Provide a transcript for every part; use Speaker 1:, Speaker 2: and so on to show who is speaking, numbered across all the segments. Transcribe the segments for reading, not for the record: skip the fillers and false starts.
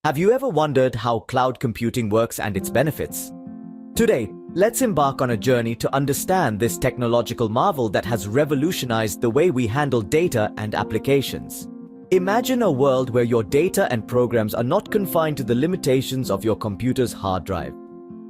Speaker 1: Have you ever wondered how cloud computing works and its benefits? Today, let's embark on a journey to understand this technological marvel that has revolutionized the way we handle data and applications. Imagine a world where your data and programs are not confined to the limitations of your computer's hard drive.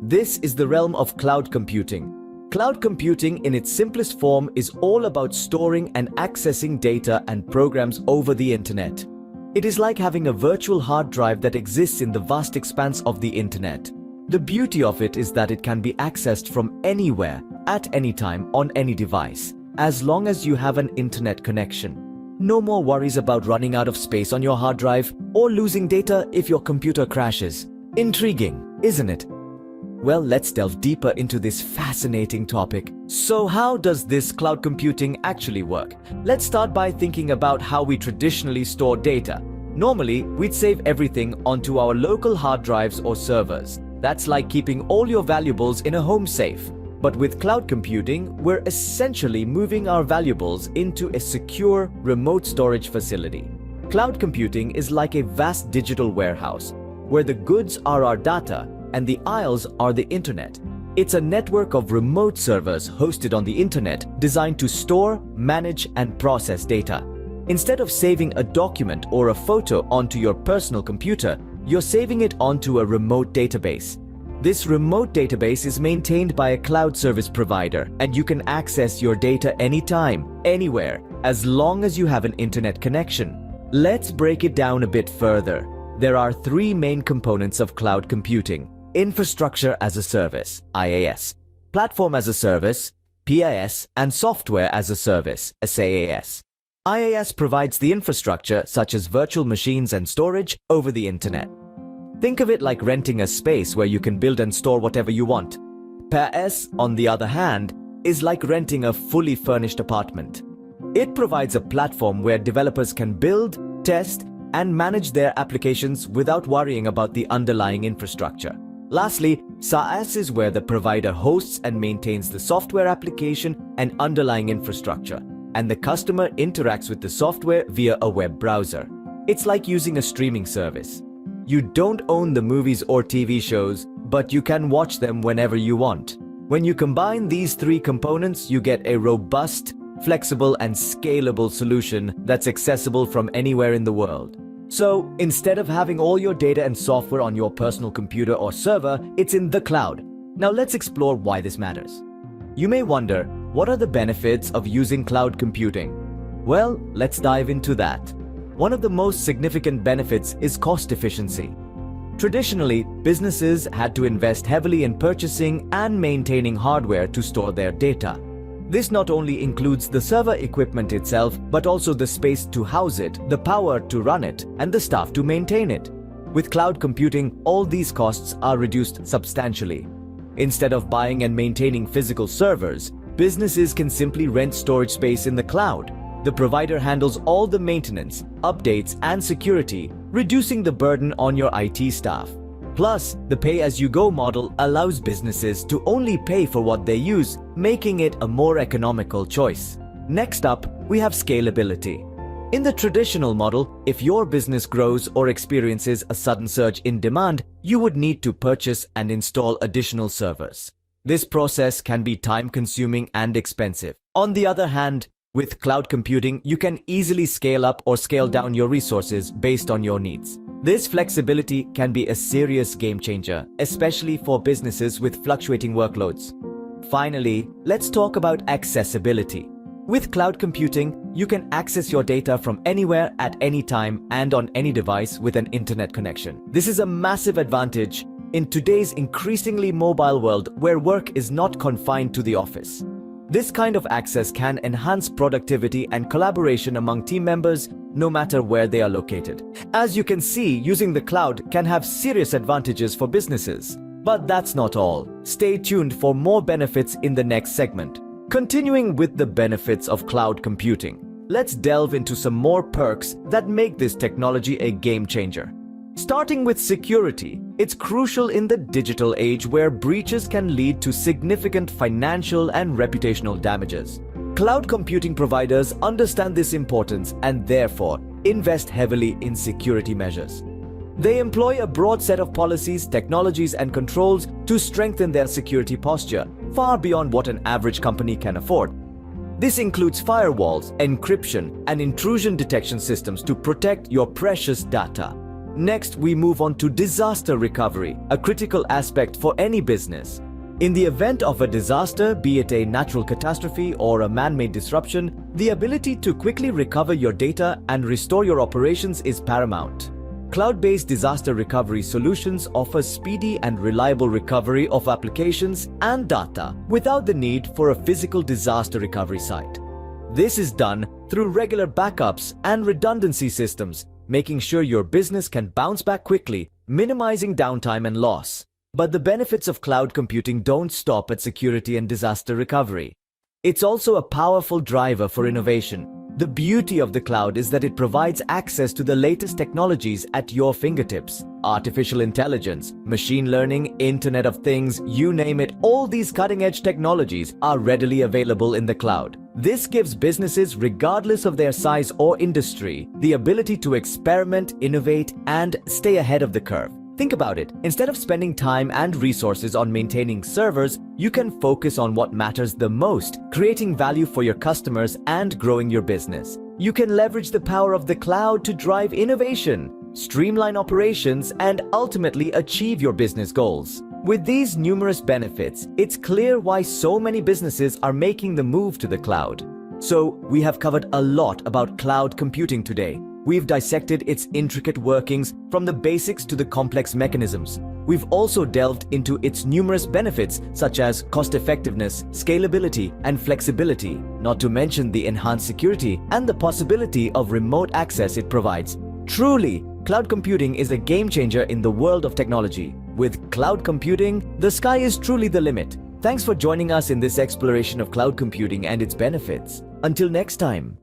Speaker 1: This is the realm of cloud computing. Cloud computing in its simplest form is all about storing and accessing data and programs over the internet. It is like having a virtual hard drive that exists in the vast expanse of the internet. The beauty of it is that it can be accessed from anywhere, at any time, on any device, as long as you have an internet connection. No more worries about running out of space on your hard drive or losing data if your computer crashes. Intriguing, isn't it? Well, let's delve deeper into this fascinating topic. So how does this cloud computing actually work? Let's start by thinking about how we traditionally store data. Normally, we'd save everything onto our local hard drives or servers. That's like keeping all your valuables in a home safe. But with cloud computing, we're essentially moving our valuables into a secure, remote storage facility. Cloud computing is like a vast digital warehouse, where the goods are our data and the aisles are the internet. It's a network of remote servers hosted on the internet designed to store, manage, and process data. Instead of saving a document or a photo onto your personal computer, you're saving it onto a remote database. This remote database is maintained by a cloud service provider, and you can access your data anytime, anywhere, as long as you have an internet connection. Let's break it down a bit further. There are three main components of cloud computing: Infrastructure as a Service, IaaS, Platform as a Service, PaaS, and Software as a Service, SaaS. IaaS provides the infrastructure, such as virtual machines and storage, over the internet. Think of it like renting a space where you can build and store whatever you want. PaaS, on the other hand, is like renting a fully furnished apartment. It provides a platform where developers can build, test, and manage their applications without worrying about the underlying infrastructure. Lastly, SaaS is where the provider hosts and maintains the software application and underlying infrastructure, and the customer interacts with the software via a web browser. It's like using a streaming service. You don't own the movies or TV shows, but you can watch them whenever you want. When you combine these three components, you get a robust, flexible, and scalable solution that's accessible from anywhere in the world. So, instead of having all your data and software on your personal computer or server, it's in the cloud. Now let's explore why this matters. You may wonder, what are the benefits of using cloud computing? Well, let's dive into that. One of the most significant benefits is cost efficiency. Traditionally, businesses had to invest heavily in purchasing and maintaining hardware to store their data. This not only includes the server equipment itself, but also the space to house it, the power to run it, and the staff to maintain it. With cloud computing, all these costs are reduced substantially. Instead of buying and maintaining physical servers, businesses can simply rent storage space in the cloud. The provider handles all the maintenance, updates, and security, reducing the burden on your IT staff. Plus, the pay-as-you-go model allows businesses to only pay for what they use, making it a more economical choice. Next up, we have scalability. In the traditional model, if your business grows or experiences a sudden surge in demand, you would need to purchase and install additional servers. This process can be time-consuming and expensive. On the other hand, with cloud computing, you can easily scale up or scale down your resources based on your needs. This flexibility can be a serious game changer, especially for businesses with fluctuating workloads. Finally, let's talk about accessibility. With cloud computing, you can access your data from anywhere at any time and on any device with an internet connection. This is a massive advantage in today's increasingly mobile world where work is not confined to the office. This kind of access can enhance productivity and collaboration among team members, no matter where they are located. As you can see, using the cloud can have serious advantages for businesses. But that's not all. Stay tuned for more benefits in the next segment. Continuing with the benefits of cloud computing, let's delve into some more perks that make this technology a game changer. Starting with security, it's crucial in the digital age where breaches can lead to significant financial and reputational damages. Cloud computing providers understand this importance and therefore invest heavily in security measures. They employ a broad set of policies, technologies, and controls to strengthen their security posture, far beyond what an average company can afford. This includes firewalls, encryption, and intrusion detection systems to protect your precious data. Next, we move on to disaster recovery, a critical aspect for any business. In the event of a disaster, be it a natural catastrophe or a man-made disruption, the ability to quickly recover your data and restore your operations is paramount. Cloud-based disaster recovery solutions offer speedy and reliable recovery of applications and data without the need for a physical disaster recovery site. This is done through regular backups and redundancy systems, making sure your business can bounce back quickly, minimizing downtime and loss. But the benefits of cloud computing don't stop at security and disaster recovery. It's also a powerful driver for innovation. The beauty of the cloud is that it provides access to the latest technologies at your fingertips. Artificial intelligence, machine learning, Internet of Things, you name it, all these cutting-edge technologies are readily available in the cloud. This gives businesses, regardless of their size or industry, the ability to experiment, innovate, and stay ahead of the curve. Think about it. Instead of spending time and resources on maintaining servers, you can focus on what matters the most, creating value for your customers and growing your business. You can leverage the power of the cloud to drive innovation, streamline operations, and ultimately achieve your business goals. With these numerous benefits, it's clear why so many businesses are making the move to the cloud. So, we have covered a lot about cloud computing today. We've dissected its intricate workings from the basics to the complex mechanisms. We've also delved into its numerous benefits such as cost-effectiveness, scalability, and flexibility, not to mention the enhanced security and the possibility of remote access it provides. Truly, cloud computing is a game changer in the world of technology. With cloud computing, the sky is truly the limit. Thanks for joining us in this exploration of cloud computing and its benefits. Until next time.